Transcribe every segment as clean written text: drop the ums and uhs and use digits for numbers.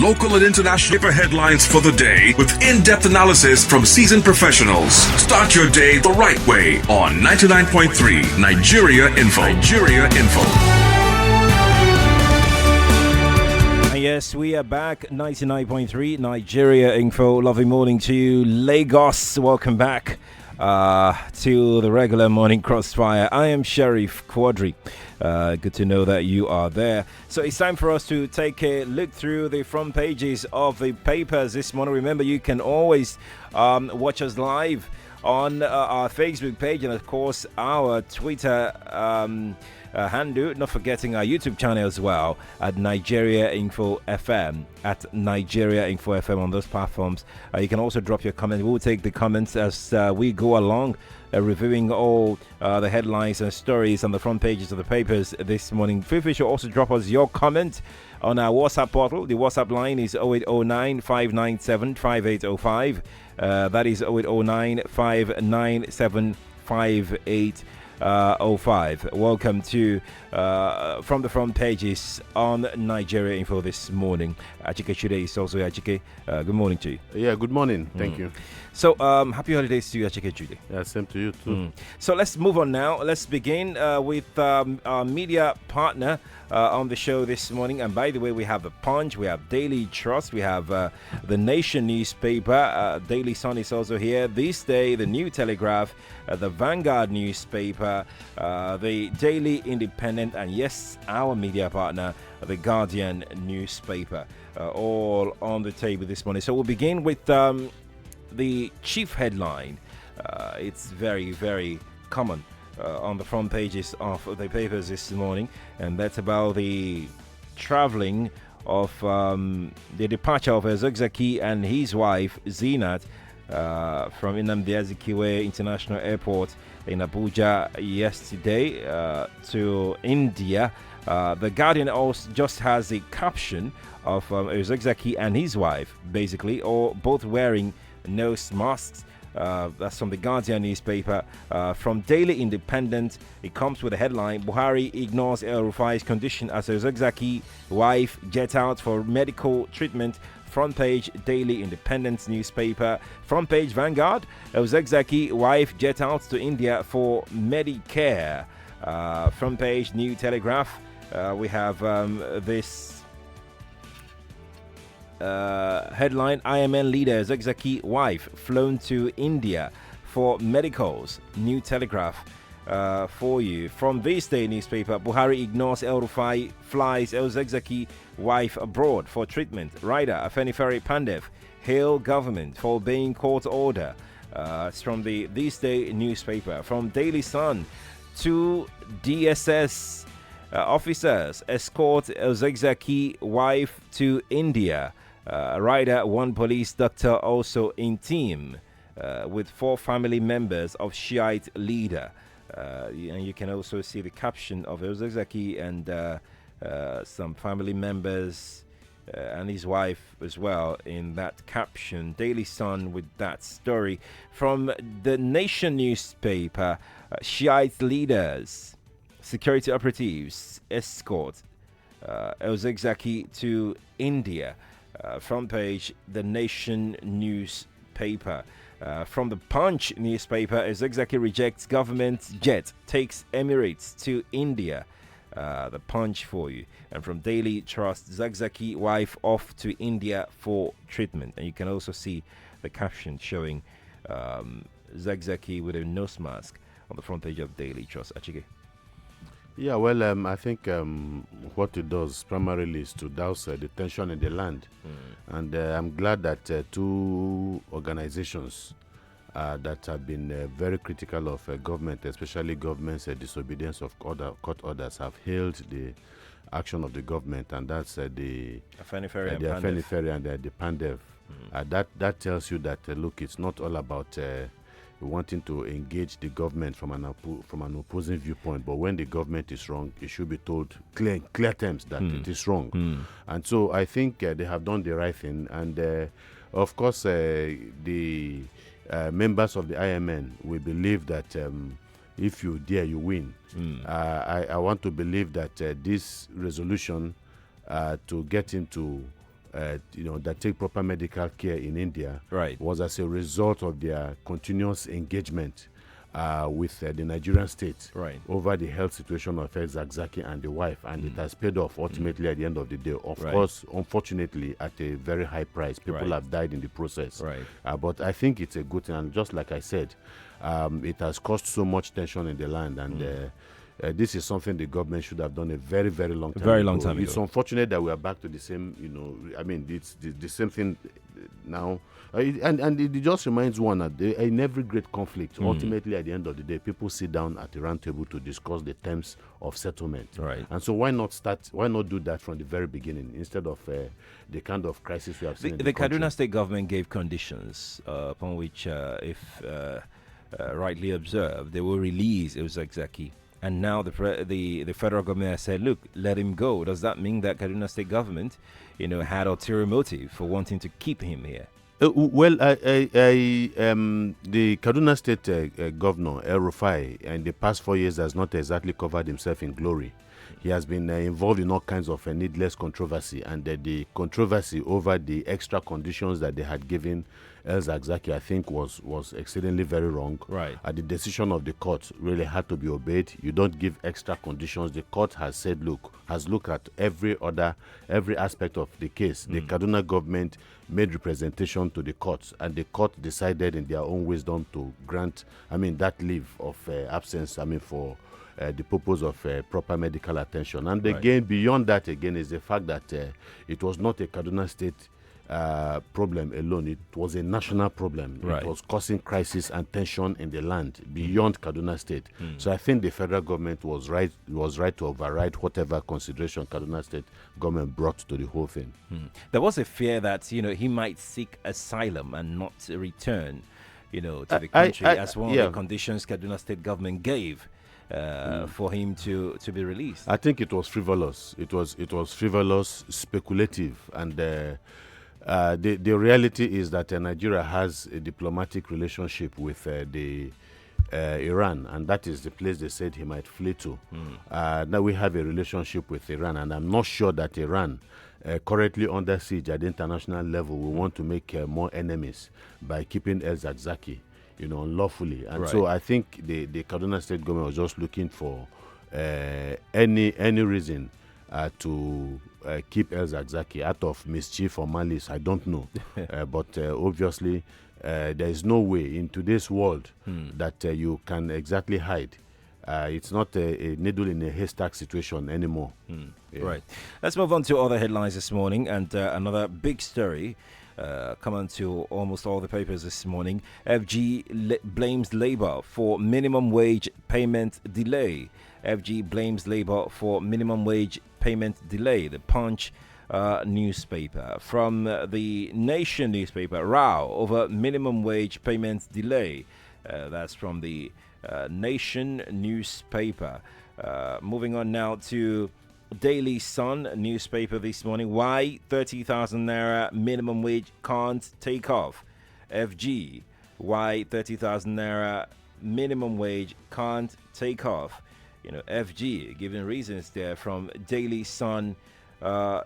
local and international paper headlines for the day with in-depth analysis from seasoned professionals. Start your day the right way on 99.3 Nigeria Info. Nigeria Info. Yes, we are back. 99.3 Nigeria Info. Lovely morning to you, Lagos. Welcome back to the regular morning Crossfire. I am Sheriff Quadry. Good to know that you are there. So it's time for us to take a look through the front pages of the papers this morning. Remember, you can always watch us live on our Facebook page and, of course, our Twitter handle, not forgetting our YouTube channel as well at Nigeria Info FM, at Nigeria Info FM on those platforms. You can also drop your comment. We'll take the comments as we go along, reviewing all the headlines and stories on the front pages of the papers this morning. Feel free to also drop us your comment on our WhatsApp portal. The WhatsApp line is 0809 597 5805. That is 0809 597 5805. Welcome to From the Front Pages on Nigeria Info this morning. Achike Chude is also here. Achike, good morning to you. Yeah, good morning. Thank you. So, happy holidays to you, Achike Chude. Yeah, same to you too. So let's move on now. Let's begin with our media partner on the show this morning. And by the way, we have The Punch, we have Daily Trust, we have The Nation newspaper. Daily Sun is also here. This Day, The New Telegraph, the Vanguard newspaper, the Daily Independent, and yes, our media partner, the Guardian newspaper, all on the table this morning. So we'll begin with the chief headline. It's very, very common on the front pages of the papers this morning, and that's about the traveling of the departure of Ezekzaki and his wife Zinat from Nnamdi Azikiwe International Airport in Abuja yesterday to India. The Guardian also just has a caption of Ezekzaki and his wife, basically, or both wearing nose masks. That's from the Guardian newspaper. From Daily Independent, it comes with a headline: Buhari ignores El Rufai's condition as Ezekzaki wife jet out for medical treatment. Front page Daily Independent newspaper. Front page Vanguard: Ezekzaki wife jet out to India for Medicare. Front page New Telegraph, we have this headline: IMN leader Ezekzaki wife flown to India for medicals. New Telegraph for you. From this day newspaper: Buhari ignores El Rufai, flies Ezekzaki wife abroad for treatment. Rider Afenifere Pandev hail government for obeying court order. It's from the This Day newspaper. From Daily Sun: 2 DSS officers escort Ezekzaki wife to India. Rider, 1 police doctor also in team with 4 family members of Shiite leader. And you can also see the caption of Ezekzaki and some family members and his wife as well in that caption. Daily Sun with that story. From the Nation newspaper: Shiite leaders, security operatives escort Ezekzaki to India. Front page The Nation newspaper. From the Punch newspaper: Ezekzaki rejects government jet, takes Emirates to India. The Punch for you. And from Daily Trust: Ezekzaki wife off to India for treatment. And you can also see the caption showing Ezekzaki with a nose mask on the front page of Daily Trust. Achike. Yeah, well, I think what it does primarily is to douse the tension in the land. And I'm glad that 2 organizations that have been very critical of government, especially government's disobedience of court orders, have hailed the action of the government, and that's the Afenifere and the Pandev. That tells you that, look, it's not all about wanting to engage the government from an opposing viewpoint, but when the government is wrong, it should be told clear terms that it is wrong. And so I think they have done the right thing, and of course the members of the IMN will believe that if you dare, you win. I want to believe that this resolution to get into that take proper medical care in India, Right. was as a result of their continuous engagement with the Nigerian state Right. over the health situation of El Zakzaky and the wife, and it has paid off ultimately at the end of the day. Of Right. course, unfortunately, at a very high price. People Right. have died in the process. Right. But I think it's a good thing, and just like I said, it has caused so much tension in the land, and this is something the government should have done a very, very long time ago. It's unfortunate that we are back to the same, it's the same thing now. And it just reminds one that in every great conflict, ultimately at the end of the day, people sit down at the round table to discuss the terms of settlement. Right. And so why not do that from the very beginning instead of the kind of crisis we have seen in the country? Kaduna State government gave conditions upon which, if rightly observed, they will release El Zakzaky. And now the federal government has said, look, let him go. Does that mean that Kaduna State government, had ulterior motive for wanting to keep him here? The Kaduna State Governor El Rufai in the past 4 years has not exactly covered himself in glory. He has been involved in all kinds of needless controversy, and the controversy over the extra conditions that they had given El Zakzaky, I think, was exceedingly very wrong. Right. The decision of the court really had to be obeyed. You don't give extra conditions. The court has said, has looked at every aspect of the case. The Kaduna government made representation to the court, and the court decided in their own wisdom to grant, that leave of absence, for the purpose of proper medical attention. And again, beyond that, is the fact that it was not a Kaduna State problem alone. It was a national problem. Right. It was causing crisis and tension in the land beyond Kaduna State. So I think the federal government was right to override whatever consideration Kaduna State government brought to the whole thing. There was a fear that he might seek asylum and not return to the country as one of the conditions Kaduna State government gave for him to be released. I think it was frivolous. It was frivolous, speculative, and the reality is that Nigeria has a diplomatic relationship with Iran, and that is the place they said he might flee to. Now we have a relationship with Iran, and I'm not sure that Iran, currently under siege at the international level, will want to make more enemies by keeping El Zakzaky, unlawfully. And so I think the Kaduna State government was just looking for any reason to keep El Zakzaky out of mischief or malice. I don't know. But obviously, there is no way in today's world that you can exactly hide. It's not a needle in a haystack situation anymore. Right. Let's move on to other headlines this morning, and another big story come on to almost all the papers this morning. FG blames Labour for minimum wage payment delay. FG blames Labour for minimum wage payment delay. The Punch newspaper. From the Nation newspaper, row over minimum wage payment delay. That's from the Nation newspaper. Moving on now to Daily Sun newspaper this morning. Why 30,000 naira minimum wage can't take off. FG. Why 30,000 naira minimum wage can't take off. FG giving reasons there from Daily Sun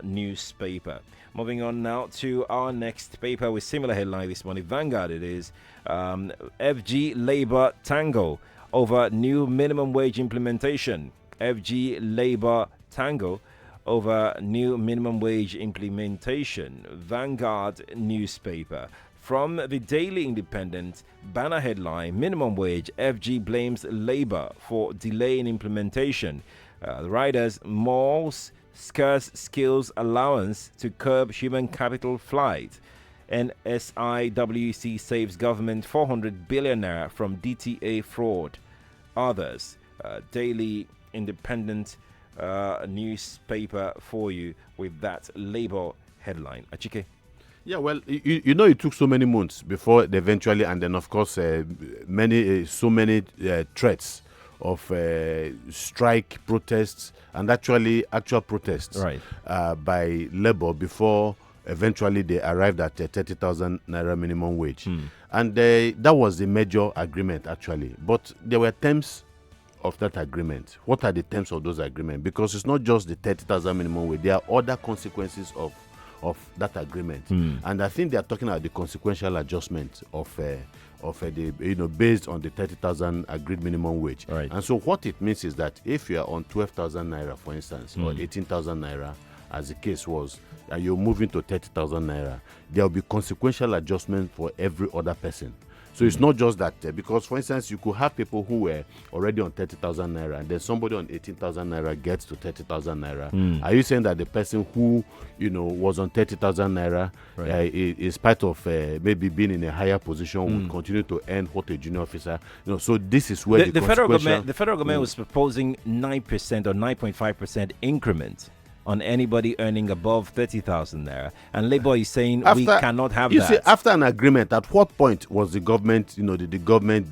newspaper. Moving on now to our next paper with similar headline this morning. Vanguard it is. FG Labour tango over new minimum wage implementation. FG Labour tango over new minimum wage implementation. Vanguard newspaper. From the Daily Independent, banner headline, minimum wage, FG blames Labour for delay in implementation. The riders mauls scarce skills allowance to curb human capital flight. NSIWC saves government 400 billion naira from DTA fraud. Others, Daily Independent newspaper for you with that Labour headline. Achike. Yeah, well, it took so many months before they eventually, and then of course, so many threats of strike, protests, and actual protests by Labour before eventually they arrived at 30,000 naira minimum wage. And that was the major agreement actually. But there were terms of that agreement. What are the terms of those agreements? Because it's not just the 30,000 minimum wage. There are other consequences of of that agreement. And I think they are talking about the consequential adjustment of the based on the 30,000 agreed minimum wage. Right. And so what it means is that if you are on 12,000 naira, for instance, or 18,000 naira, as the case was, and you're moving to 30,000 naira, there will be consequential adjustment for every other person. So it's not just that, because, for instance, you could have people who were already on 30,000 naira, and then somebody on 18,000 naira gets to 30,000 naira. Are you saying that the person who, was on 30,000 naira, in spite of maybe being in a higher position, would continue to earn what a junior officer? So this is where the federal government was proposing 9% or 9.5% increment on anybody earning above 30,000 naira, and Labour is saying we cannot have that. You see, after an agreement, at what point was the government, did the government,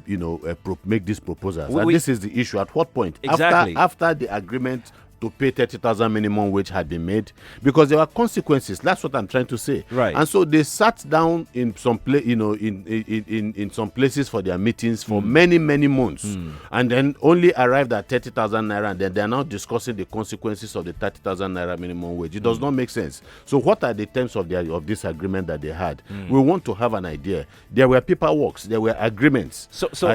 make these proposals? And this is the issue. At what point? Exactly. After the agreement to pay 30,000 minimum wage had been made, because there were consequences. That's what I'm trying to say. Right. And so they sat down in some in some places for their meetings for many months, and then only arrived at 30,000 naira, and then they are now discussing the consequences of the 30,000 naira minimum wage. It does not make sense. So what are the terms of this agreement that they had? We want to have an idea. There were paperworks, there were agreements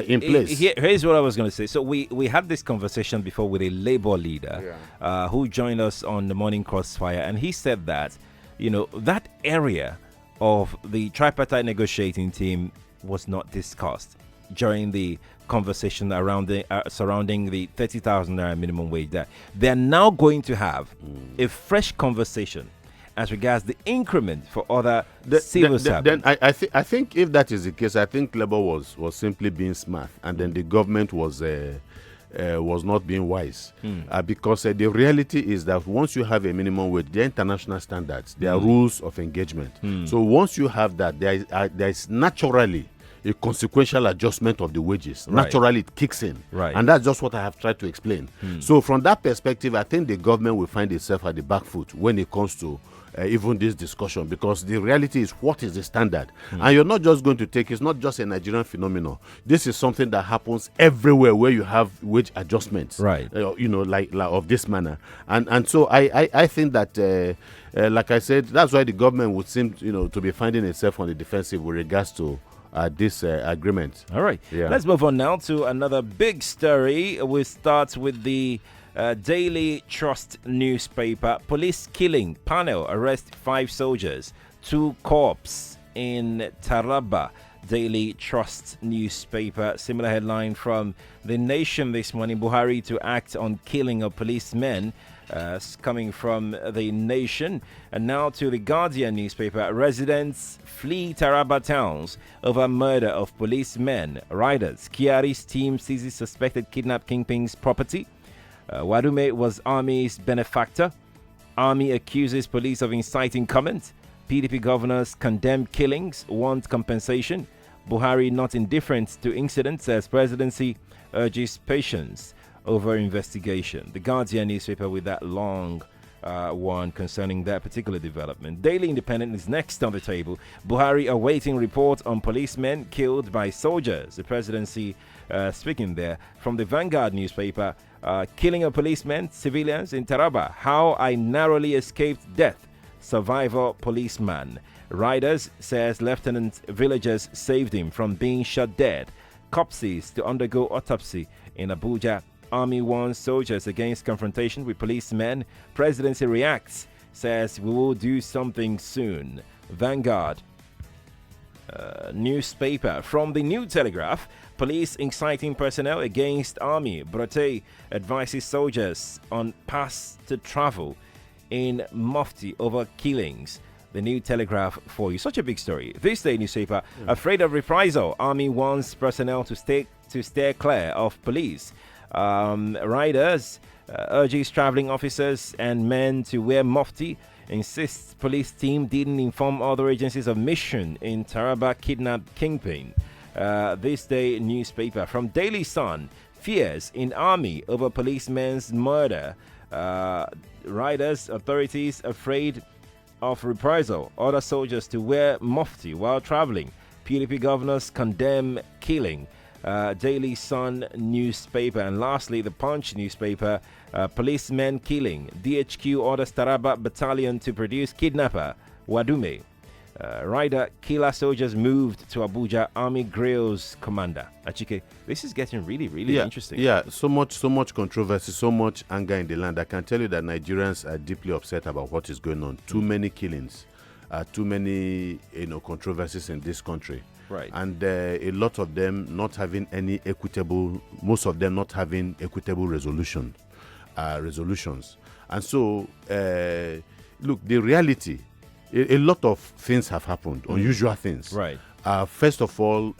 in place. Here's what I was going to say. So we had this conversation before with a Labour leader. Who joined us on the morning Crossfire, and he said that that area of the tripartite negotiating team was not discussed during the conversation around surrounding the 30,000 naira minimum wage. That they're now going to have a fresh conversation as regards the increment for other civil servants. Then I think if that is the case, I think Labour was simply being smart, and then the government was not being wise, because the reality is that once you have a minimum wage, there are international standards, there are rules of engagement. So once you have that, there is naturally a consequential adjustment of the wages. Right. Naturally, it kicks in. Right. And that's just what I have tried to explain. So from that perspective, I think the government will find itself at the back foot when it comes to even this discussion, because the reality is, what is the standard? And you're not just going to take, it's not just a Nigerian phenomenon. This is something that happens everywhere where you have wage adjustments, right? Like of this manner. And so I think that, like I said, that's why the government would seem, to be finding itself on the defensive with regards to this agreement. All right. Yeah. Let's move on now to another big story. We start with the Daily Trust newspaper. Police killing panel arrest 5 soldiers, 2 corpses in Taraba. Daily Trust newspaper. Similar headline from The Nation this morning. Buhari to act on killing of policemen. Coming from The Nation. And now to The Guardian newspaper. Residents flee Taraba towns over murder of policemen. Riders. Kiari's team seizes suspected kidnapped kingpin's property. Wadume was Army's benefactor. Army accuses police of inciting comment. PDP governors condemn killings, want compensation. Buhari not indifferent to incidents as presidency urges patience over investigation. The Guardian newspaper with that long one concerning that particular development. Daily Independent is next on the table. Buhari awaiting report on policemen killed by soldiers. The presidency speaking there. From the Vanguard newspaper, killing of policemen, civilians in Taraba. How I narrowly escaped death. Survivor policeman. Riders says Lieutenant villagers saved him from being shot dead. Corpses to undergo autopsy in Abuja. Army warns soldiers against confrontation with policemen. Presidency reacts, says we will do something soon. Vanguard newspaper. From the New Telegraph, police inciting personnel against army. Brote advises soldiers on pass to travel in Mufti over killings. The New Telegraph for you. Such a big story. This day newspaper, afraid of reprisal. Army warns personnel to steer clear of police. Riders urges traveling officers and men to wear mufti. Insists police team didn't inform other agencies of mission in Taraba kidnapped kingpin. This day newspaper. From Daily Sun, fears in army over policeman's murder. Riders, authorities afraid of reprisal. Order soldiers to wear mufti while traveling. PDP governors condemn killing. Daily Sun newspaper. And lastly, the Punch newspaper. Policemen killing. DHQ orders Taraba battalion to produce kidnapper. Wadume. Rider, killer soldiers moved to Abuja, Army grills commander. Achike, this is getting really interesting. Yeah, so much controversy, so much anger in the land. I can tell you that Nigerians are deeply upset about what is going on. Too many killings, too many controversies in this country. Right. And a lot of them not having any most of them not having equitable resolutions. And so, look, the reality, a lot of things have happened, unusual things. Right. First of all,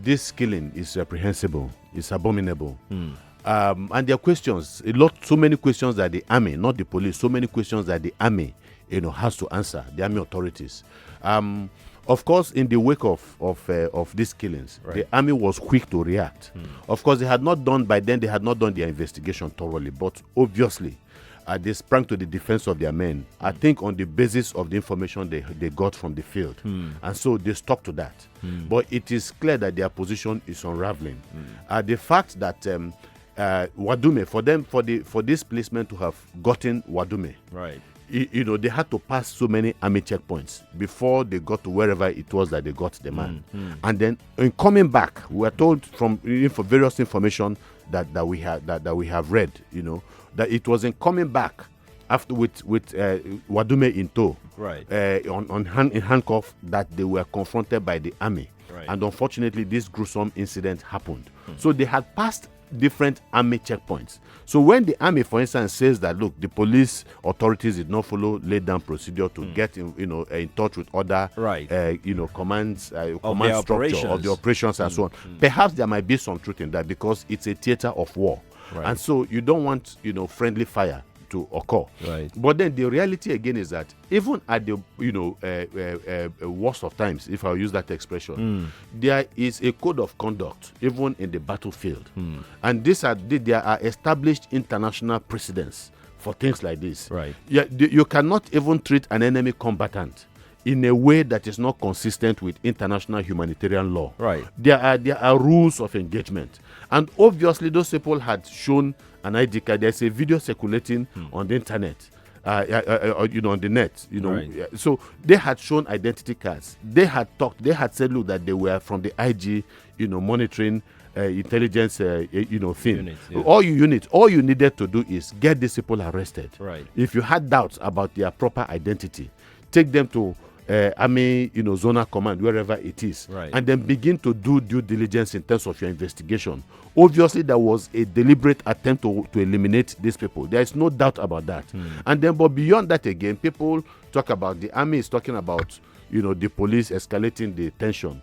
this killing is reprehensible, it's abominable. And there are questions, so many questions that the army, not the police, so many questions that the army, has to answer, the army authorities. Of course, in the wake of these killings, right, the army was quick to react. Of course, they had not done their investigation thoroughly, but obviously, they sprang to the defense of their men, I think on the basis of the information they got from the field. And so they stuck to that. But it is clear that their position is unraveling. The fact that Wadume, for this policemen to have gotten Wadume, right, they had to pass so many army checkpoints before they got to wherever it was that they got the man. And then in coming back, we were told from for various information that we have read, that it was in coming back after with Wadume in tow, right, in handcuff, that they were confronted by the army. Right. And unfortunately, this gruesome incident happened. So they had passed different army checkpoints. So when the army, for instance, says that, look, the police authorities did not follow laid down procedure to get in touch with other right, command structure of the operations and so on, perhaps there might be some truth in that, because it's a theater of war. Right. And so you don't want friendly fire to occur. Right. But then the reality again is that even at the worst of times, if I use that expression, there is a code of conduct even in the battlefield, and there are established international precedents for things like this. Right. Yeah, you cannot even treat an enemy combatant in a way that is not consistent with international humanitarian law. Right. There are rules of engagement, and obviously those people had shown an ID card. There's a video circulating on the internet, on the net. Right. So they had shown identity cards. They had talked. They had said, look, that they were from the IG, monitoring intelligence, thing. Unit, yeah. All you needed to do is get these people arrested. Right. If you had doubts about their proper identity, take them to army, zonal command, wherever it is, right, and then begin to do due diligence in terms of your investigation. Obviously, there was a deliberate attempt to eliminate these people. There is no doubt about that. And then, but beyond that, again, people talk about the army is talking about, the police escalating the tension.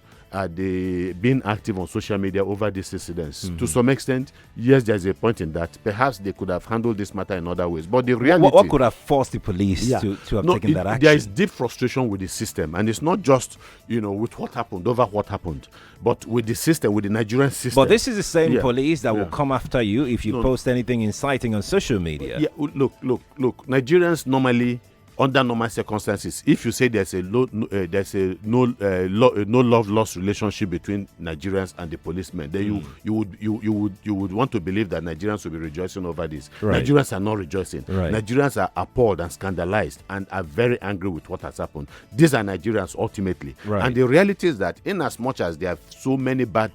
They being active on social media over these incidents. To some extent, yes, there's a point in that. Perhaps they could have handled this matter in other ways. But the reality... What could have forced the police to have taken that action? There is deep frustration with the system. And it's not just, with what happened, but with the system, with the Nigerian system. But this is the same police that will come after you if you post anything inciting on social media. Yeah, look. Nigerians normally... Under normal circumstances, if you say there's a no love lost relationship between Nigerians and the policemen, then you would want to believe that Nigerians will be rejoicing over this. Right. Nigerians are not rejoicing. Right. Nigerians are appalled and scandalized and are very angry with what has happened. These are Nigerians ultimately. Right. And the reality is that in as much as there are so many bad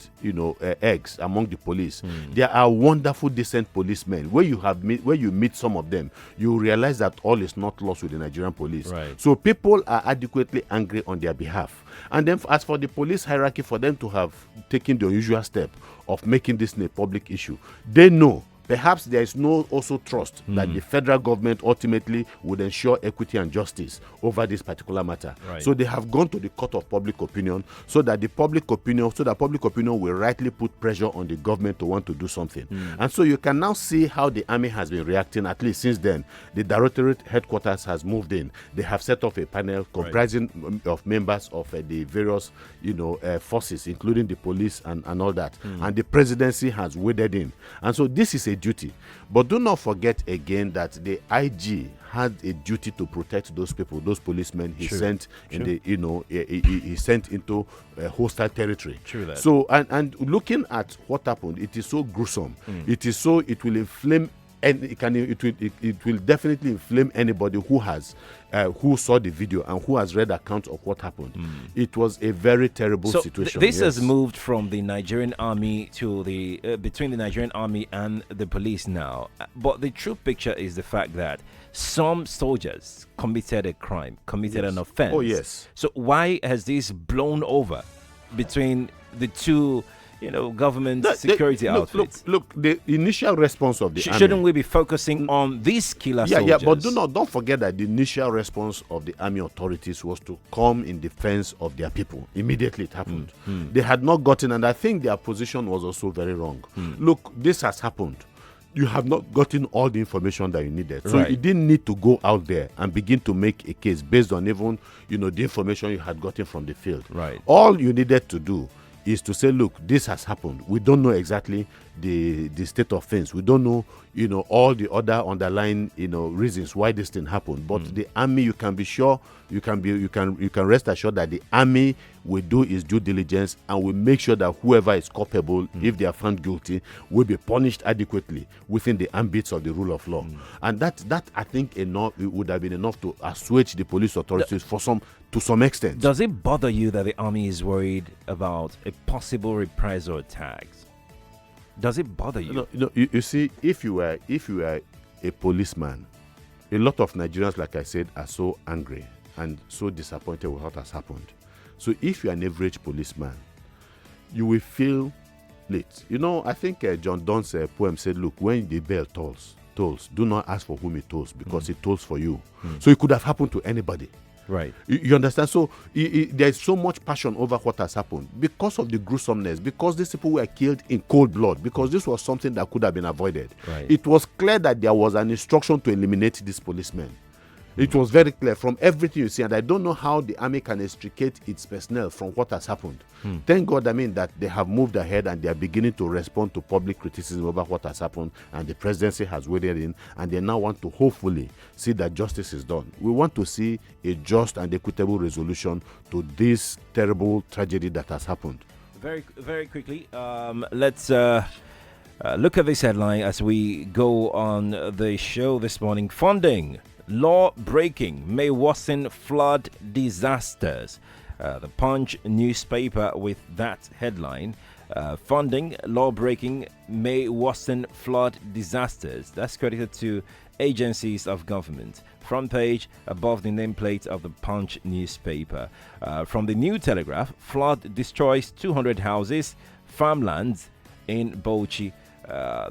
eggs among the police, there are wonderful decent policemen. Where you meet some of them, you realize that all is not lost with the Nigerian police. Right. So people are adequately angry on their behalf. And then as for the police hierarchy, for them to have taken the unusual step of making this a public issue, they know perhaps there is no also trust that the federal government ultimately would ensure equity and justice over this particular matter. Right. So they have gone to the court of public opinion so that public opinion will rightly put pressure on the government to want to do something. And so you can now see how the army has been reacting. At least since then, the Directorate headquarters has moved in. They have set up a panel comprising of members of the various forces, including the police and all that. And the presidency has waded in. And so this is a duty. But do not forget again that the IG had a duty to protect those people, those policemen he sent in the he sent into hostile territory. True that. So and looking at what happened, it is so gruesome. It will inflame and it will definitely inflame anybody who has who saw the video and who has read accounts of what happened. It was a very terrible situation. This has moved from the Nigerian army to the between the Nigerian army and the police now. But the true picture is the fact that some soldiers committed a crime, committed an offense. Oh yes. So why has this blown over between the two, government security outfits? Look, the initial response of the army. Shouldn't we be focusing on these killer soldiers? Yeah, but don't forget that the initial response of the army authorities was to come in defense of their people. Immediately it happened. They had not gotten, and I think their position was also very wrong. Look, this has happened. You have not gotten all the information that you needed. So you didn't need to go out there and begin to make a case based on even, the information you had gotten from the field. Right. All you needed to do is to say, look, this has happened. We don't know exactly the state of things. We don't know, all the other underlying, reasons why this thing happened. But the army, you can be sure, you can rest assured that the army will do its due diligence and will make sure that whoever is culpable, if they are found guilty, will be punished adequately within the ambits of the rule of law. And that I think it would have been enough to assuage the police authorities to some extent. Does it bother you that the army is worried about a possible reprisal attacks? Does it bother you? You see, if you were a policeman, a lot of Nigerians, like I said, are so angry and so disappointed with what has happened. So if you're an average policeman, you will feel late. I think John Donne's poem said, look, when the bell tolls, do not ask for whom it tolls, because it tolls for you. So it could have happened to anybody. Right. You understand? So there's so much passion over what has happened because of the gruesomeness, because these people were killed in cold blood, because this was something that could have been avoided. Right. It was clear that there was an instruction to eliminate these policemen. It was very clear from everything you see, and I don't know how the army can extricate its personnel from what has happened. Thank God, that they have moved ahead and they are beginning to respond to public criticism over what has happened, and the presidency has waded in, and they now want to hopefully see that justice is done. We want to see a just and equitable resolution to this terrible tragedy that has happened. Very, very quickly, let's look at this headline as we go on the show this morning. Funding. Law breaking may worsen flood disasters. The Punch newspaper with that headline. Funding, law breaking may worsen flood disasters. That's credited to agencies of government. Front page above the nameplate of the Punch newspaper. From the New Telegraph, flood destroys 200 houses, farmlands in Bauchi.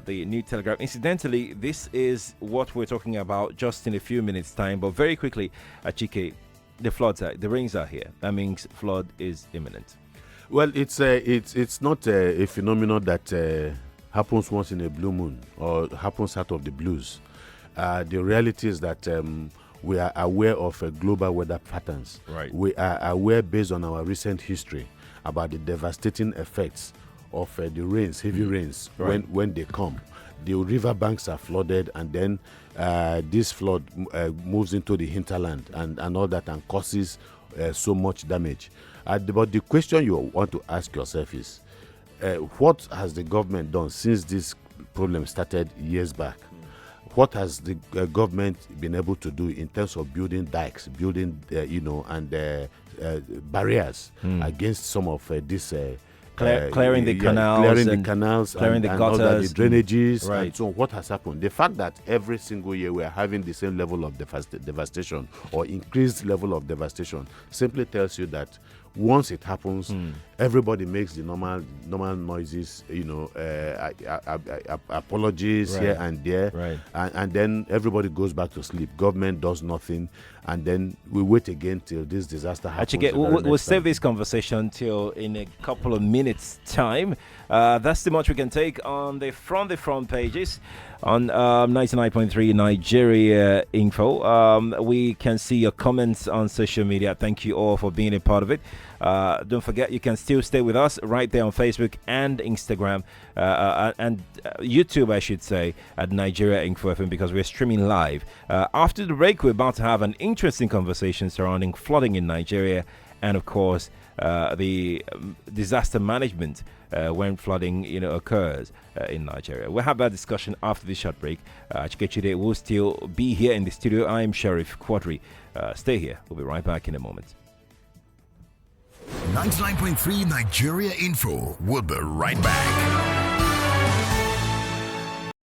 The New Telegraph. Incidentally, this is what we're talking about just in a few minutes' time. But very quickly, Achike, the rains are here. That means flood is imminent. Well, it's not a phenomenon that happens once in a blue moon or happens out of the blues. The reality is that we are aware of global weather patterns. Right. We are aware, based on our recent history, about the devastating effects of the rains, heavy rains, when they come. The river banks are flooded, and then this flood moves into the hinterland and all that, and causes so much damage. But the question you want to ask yourself is, what has the government done since this problem started years back? What has the government been able to do in terms of building dikes, building, barriers against some of this? Clearing the canals, clearing the gutters, the drainages, right. And so what has happened? The fact that every single year we are having the same level of devastation or increased level of devastation simply tells you that once it happens, everybody makes the normal noises, apologies here and there, and then everybody goes back to sleep. Government does nothing, and then we wait again till this disaster happens. Actually, we'll save this conversation till in a couple of minutes' time. That's too much we can take on the front pages on 99.3 Nigeria Info. We can see your comments on social media. Thank you all for being a part of it. Don't forget, you can still stay with us right there on Facebook and Instagram and YouTube, I should say, at Nigeria Info FM, because we're streaming live. After the break, we're about to have an interesting conversation surrounding flooding in Nigeria and of course the disaster management when flooding occurs in Nigeria. We'll have that discussion after this short break. Achike Chude will still be here in the studio. I am Sheriff Quadry. Stay here. We'll be right back in a moment. 99.3 Nigeria Info. We'll be right back.